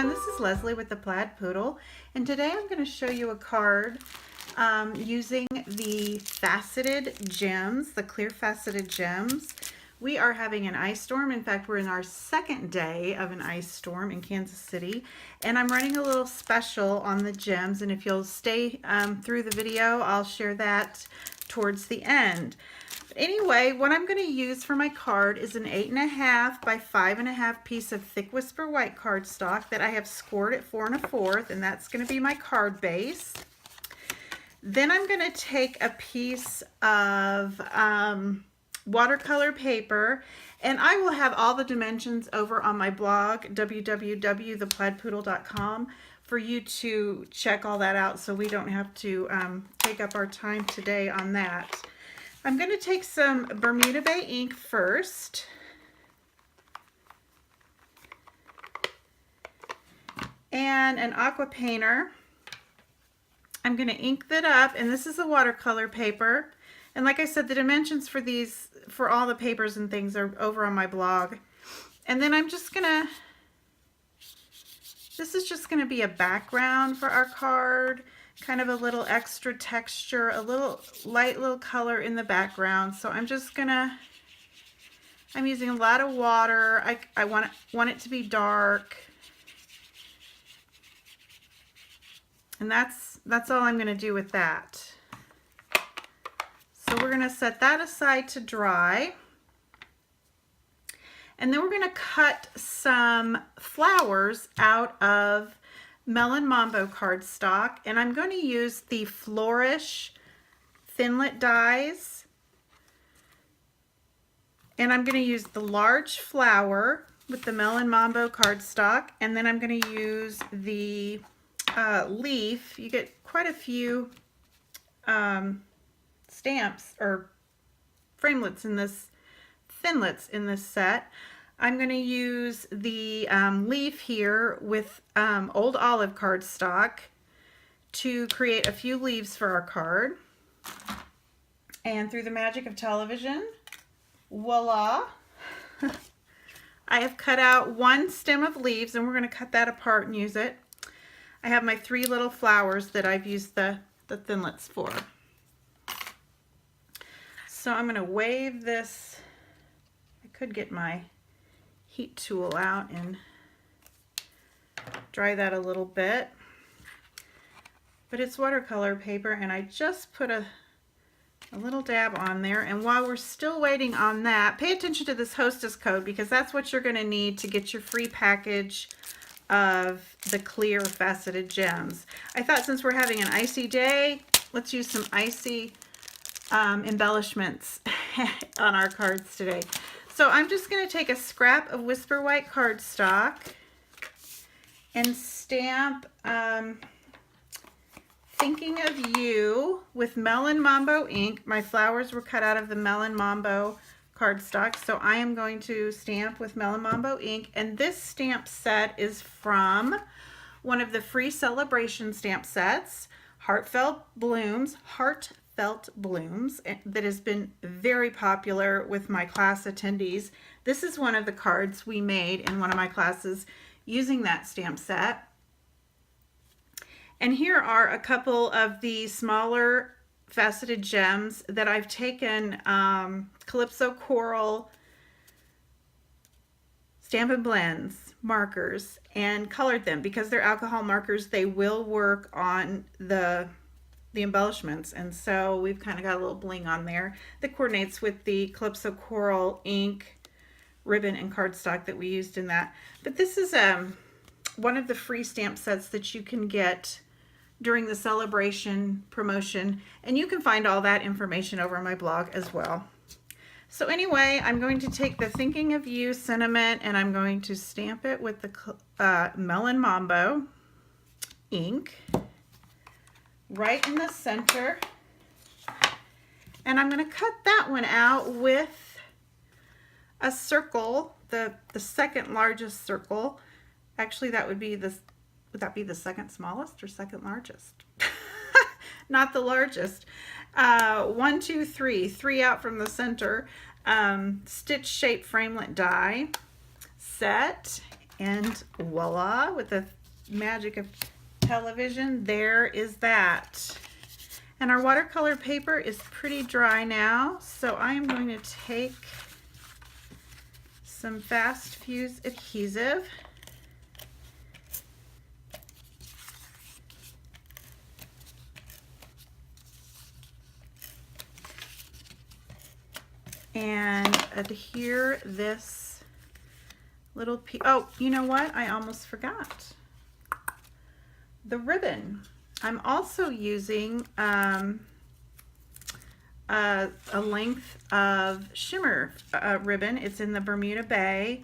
everyone, this is Leslie with the Plaid Poodle, and today I'm going to show you a card using the faceted gems, the clear faceted gems. We are having an ice storm. In fact, we're in our second day of an ice storm in Kansas City, and I'm running a little special on the gems, and if you'll stay through the video, I'll share that towards the end. Anyway, what I'm going to use for my card is an 8.5 by 5.5 piece of thick whisper white cardstock that I have scored at 4 1/4, and that's going to be my card base. Then I'm going to take a piece of watercolor paper, and I will have all the dimensions over on my blog, www.theplaidpoodle.com, for you to check all that out so we don't have to take up our time today on that. I'm going to take some Bermuda Bay ink first. And an aqua painter. I'm going to ink that up, and this is a watercolor paper. And like I said, the dimensions for these, for all the papers and things, are over on my blog. And then I'm just going to, this is just going to be a background for our card. Kind of a little extra texture, a little light little color in the background. So I'm just gonna, I'm using a lot of water. I want it to be dark. And that's all I'm gonna do with that. So we're gonna set that aside to dry. And then we're gonna cut some flowers out of Melon Mambo cardstock, and I'm going to use the Flourish Thinlit dies, and I'm going to use the large flower with the Melon Mambo cardstock, and then I'm going to use the leaf. You get quite a few stamps or framelits in this, Thinlits in this set. I'm going to use the leaf here with old olive cardstock to create a few leaves for our card. And through the magic of television, voila! I have cut out one stem of leaves, and we're going to cut that apart and use it. I have my 3 little flowers that I've used the Thinlits for. So I'm going to wave this. I could get my heat tool out and dry that a little bit, but it's watercolor paper, and I just put a little dab on there. And while we're still waiting on that, pay attention to this hostess code, because that's what you're going to need to get your free package of the clear faceted gems. I thought since we're having an icy day, let's use some icy embellishments on our cards today. So I'm just going to take a scrap of Whisper White cardstock and stamp Thinking of You with Melon Mambo ink. My flowers were cut out of the Melon Mambo cardstock, so I am going to stamp with Melon Mambo ink. And this stamp set is from one of the free celebration stamp sets, Heartfelt Blooms, that has been very popular with my class attendees. This is one of the cards we made in one of my classes using that stamp set. And here are a couple of the smaller faceted gems that I've taken Calypso Coral Stampin' Blends markers and colored them. Because they're alcohol markers, they will work on the embellishments, and so we've kind of got a little bling on there that coordinates with the Calypso Coral ink, ribbon, and cardstock that we used in that. But this is one of the free stamp sets that you can get during the celebration promotion, and you can find all that information over on my blog as well. So anyway, I'm going to take the Thinking of You sentiment, and I'm going to stamp it with the Melon Mambo ink right in the center, and I'm going to cut that one out with a circle, the second largest circle. Actually, that would be the second smallest or second largest? Not the largest. 1, 2, 3, 3 out from the center. Stitch shaped framelit die set, And voila, with the magic of television, there is that. And our watercolor paper is pretty dry now, so I am going to take some fast fuse adhesive and adhere this little piece. Oh, you know what? I almost forgot. The ribbon. I'm also using a length of shimmer ribbon. It's in the Bermuda Bay,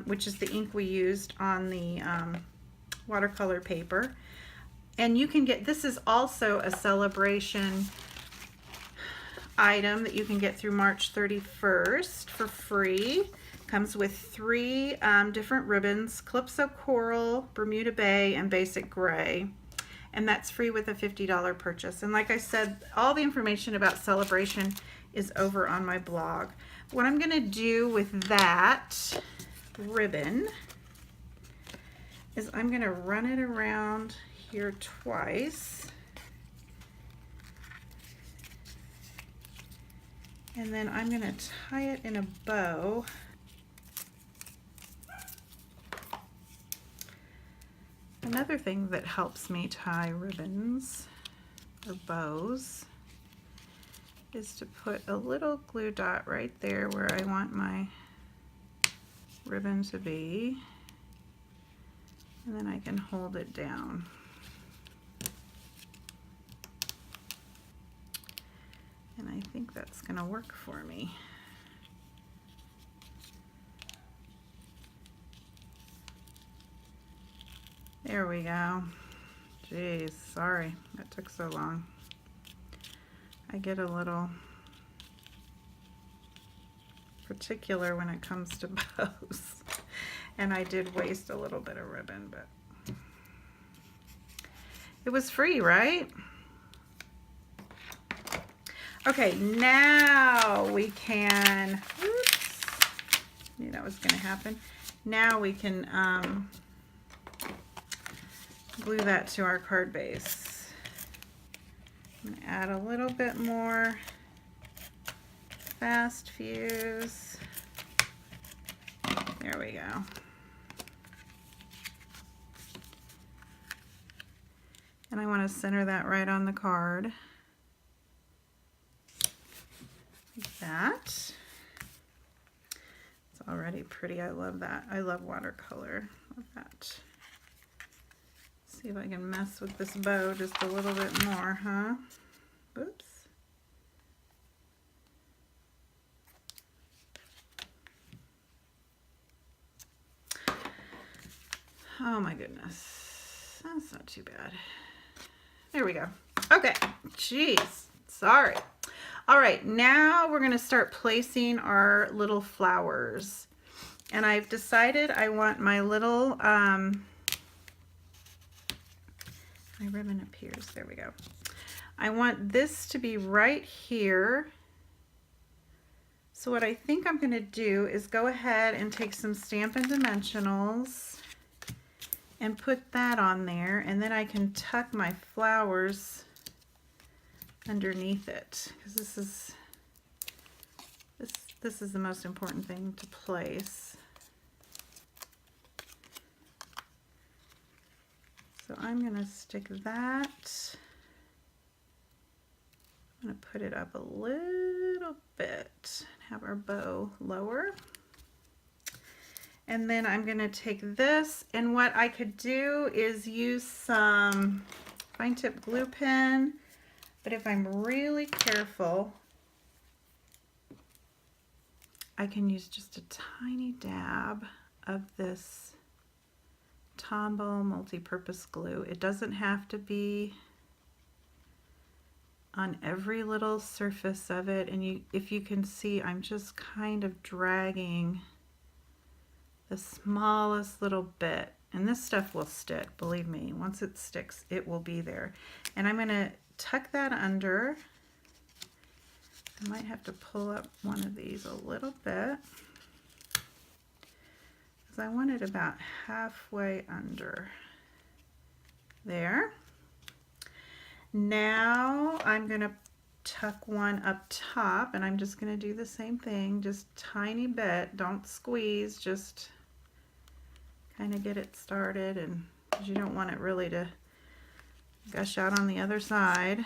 which is the ink we used on the watercolor paper. And you can get, this is also a celebration item that you can get through March 31st for free. Comes with 3 different ribbons: Calypso Coral, Bermuda Bay, and Basic Gray. And that's free with a $50 purchase. And like I said, all the information about Celebration is over on my blog. What I'm gonna do with that ribbon is I'm gonna run it around here twice. And then I'm gonna tie it in a bow. Another thing that helps me tie ribbons or bows is to put a little glue dot right there where I want my ribbon to be, and then I can hold it down. And I think that's gonna work for me. There we go. Jeez, sorry that took so long. I get a little particular when it comes to bows. And I did waste a little bit of ribbon, but it was free, right? Okay, now we can, oops, knew that was gonna happen. Now we can glue that to our card base. I'm gonna add a little bit more fast fuse. There we go. And I want to center that right on the card. Like that. It's already pretty. I love that. I love watercolor. Love that. See if I can mess with this bow just a little bit more, huh? Oops. Oh my goodness. That's not too bad. There we go. Okay. Jeez. Sorry. All right. Now we're going to start placing our little flowers. And I've decided I want my little, my ribbon appears. There we go. I want this to be right here. So what I think I'm going to do is go ahead and take some Stampin' Dimensionals and put that on there, and then I can tuck my flowers underneath it, because this is the most important thing to place. So I'm going to stick that. I'm going to put it up a little bit and have our bow lower. And then I'm going to take this, and what I could do is use some fine tip glue pen, but if I'm really careful, I can use just a tiny dab of this Tombow multi-purpose glue. It doesn't have to be on every little surface of it, and if you can see, I'm just kind of dragging the smallest little bit, and this stuff will stick, believe me. Once it sticks, it will be there. And I'm going to tuck that under. I might have to pull up one of these a little bit, because I want it about halfway under there. Now I'm going to tuck one up top, and I'm just going to do the same thing, just tiny bit. Don't squeeze, just kind of get it started, and because you don't want it really to gush out on the other side.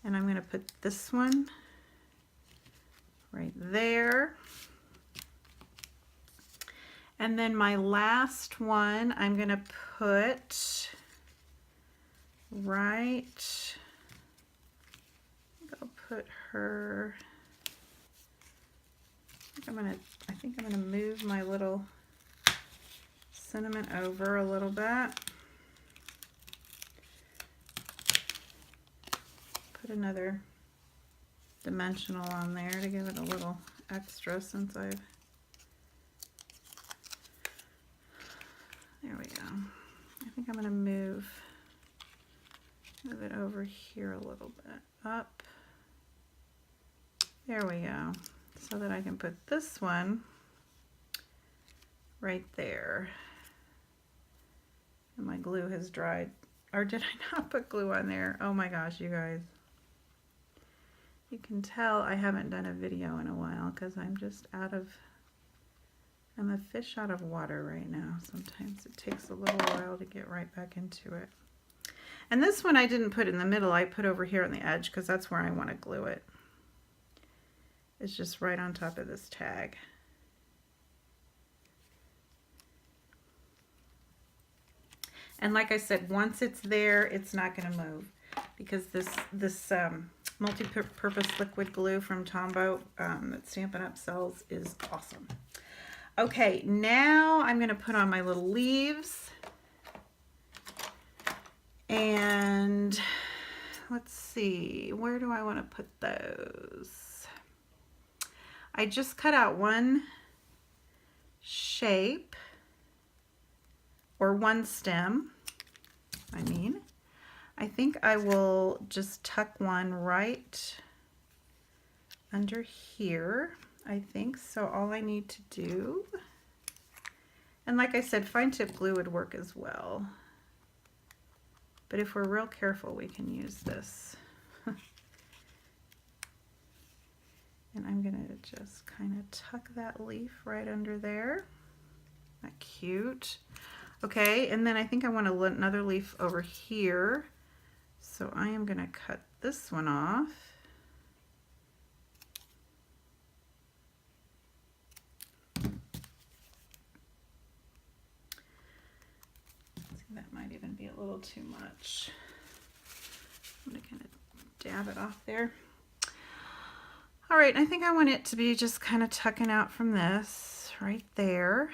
And I'm going to put this one right there. And then my last one I'm going to put right, I'll put her, I think I'm gonna move my little cinnamon over a little bit. Put another dimensional on there to give it a little extra since there we go. I think I'm gonna move it over here a little bit up. There we go. So that I can put this one right there. And my glue has dried. Or did I not put glue on there? Oh my gosh, you guys. You can tell I haven't done a video in a while because I'm a fish out of water right now. Sometimes it takes a little while to get right back into it. And this one I didn't put in the middle, I put over here on the edge because that's where I want to glue it. It's just right on top of this tag. And like I said, once it's there, it's not going to move because this multi-purpose liquid glue from Tombow that Stampin' Up sells is awesome. Okay, now I'm going to put on my little leaves. And let's see, where do I want to put those? I just cut out one shape, or one stem, I think I will just tuck one right under here, I think. So all I need to do, and like I said, fine tip glue would work as well. But if we're real careful, we can use this. And I'm gonna just kind of tuck that leaf right under there. Not cute. Okay, and then I think I want another leaf over here. So I am gonna cut this one off. That might even be a little too much. I'm gonna kind of dab it off there. All right, I think I want it to be just kind of tucking out from this right there.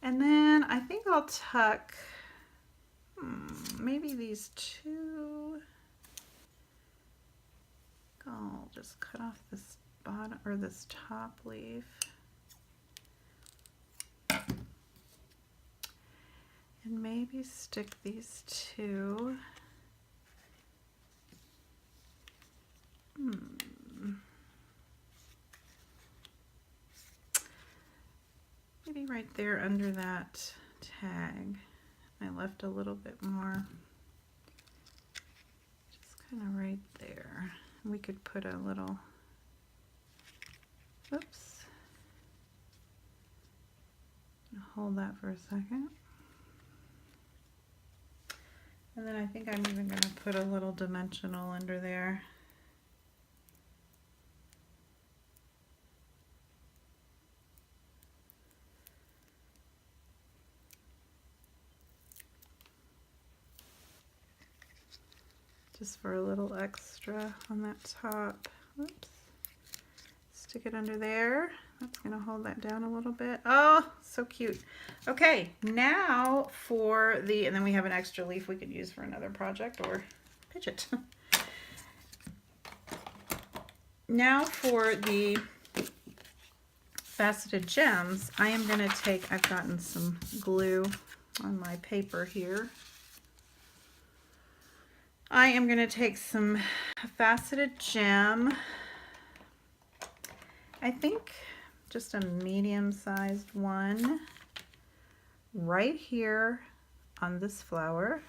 And then I think I'll tuck maybe these two. I'll just cut off this bottom or this top leaf. And maybe stick these two. Maybe right there under that tag. I left a little bit more. Just kind of right there. We could put a little, oops. Hold that for a second. And then I think I'm even going to put a little dimensional under there. Just for a little extra on that top. Oops. Stick it under there. That's going to hold that down a little bit. Oh, so cute. Okay, now for the, and then we have an extra leaf we could use for another project or pitch it. Now for the faceted gems, I am going to take, I've gotten some glue on my paper here. I am going to take some faceted gem. I think just a medium-sized one right here on this flower.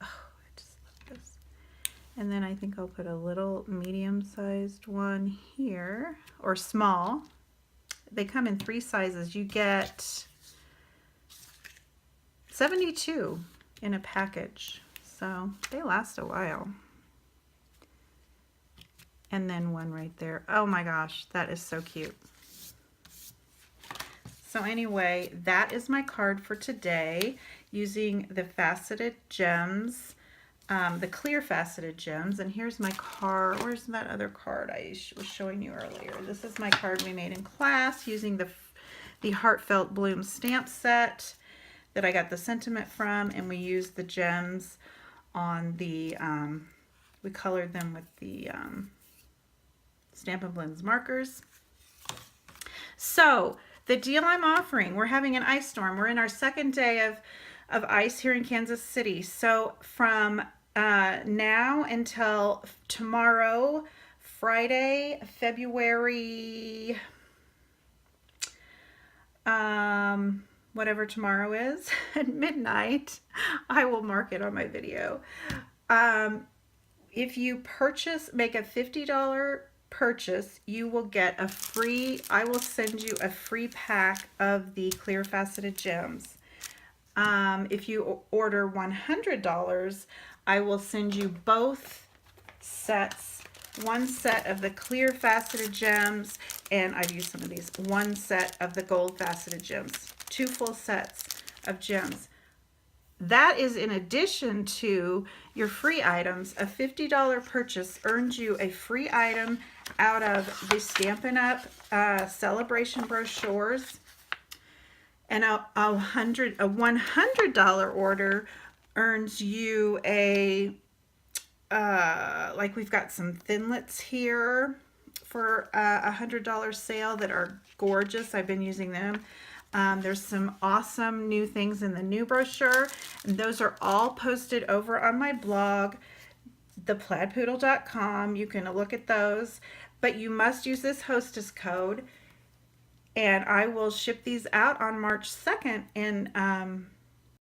Oh, I just love this. And then I think I'll put a little medium-sized one here, or small. They come in 3 sizes. You get 72 in a package, so they last a while. And then one right there. Oh my gosh, that is so cute. So anyway, that is my card for today using the faceted gems, the clear faceted gems. And here's my card. Where's that other card I was showing you earlier? This is my card we made in class using the Heartfelt Blooms stamp set that I got the sentiment from, and we used the gems on the, we colored them with the Stampin' Blends markers. So the deal I'm offering, we're having an ice storm. We're in our 2nd day of ice here in Kansas City. So from now until tomorrow, Friday, February, whatever tomorrow is, at midnight, I will mark it on my video. If you make a $50 purchase, you will get a free, I will send you a free pack of the clear faceted gems. If you order $100, I will send you both sets, one set of the clear faceted gems, and I've used some of these, one set of the gold faceted gems, 2 full sets of gems. That is in addition to your free items. A $50 purchase earns you a free item out of the Stampin' Up! Celebration brochures. And a $100 order earns you a, like we've got some Thinlits here for a $100 sale that are gorgeous. I've been using them. There's some awesome new things in the new brochure, and those are all posted over on my blog, theplaidpoodle.com. You can look at those, but you must use this hostess code, and I will ship these out on March 2nd, and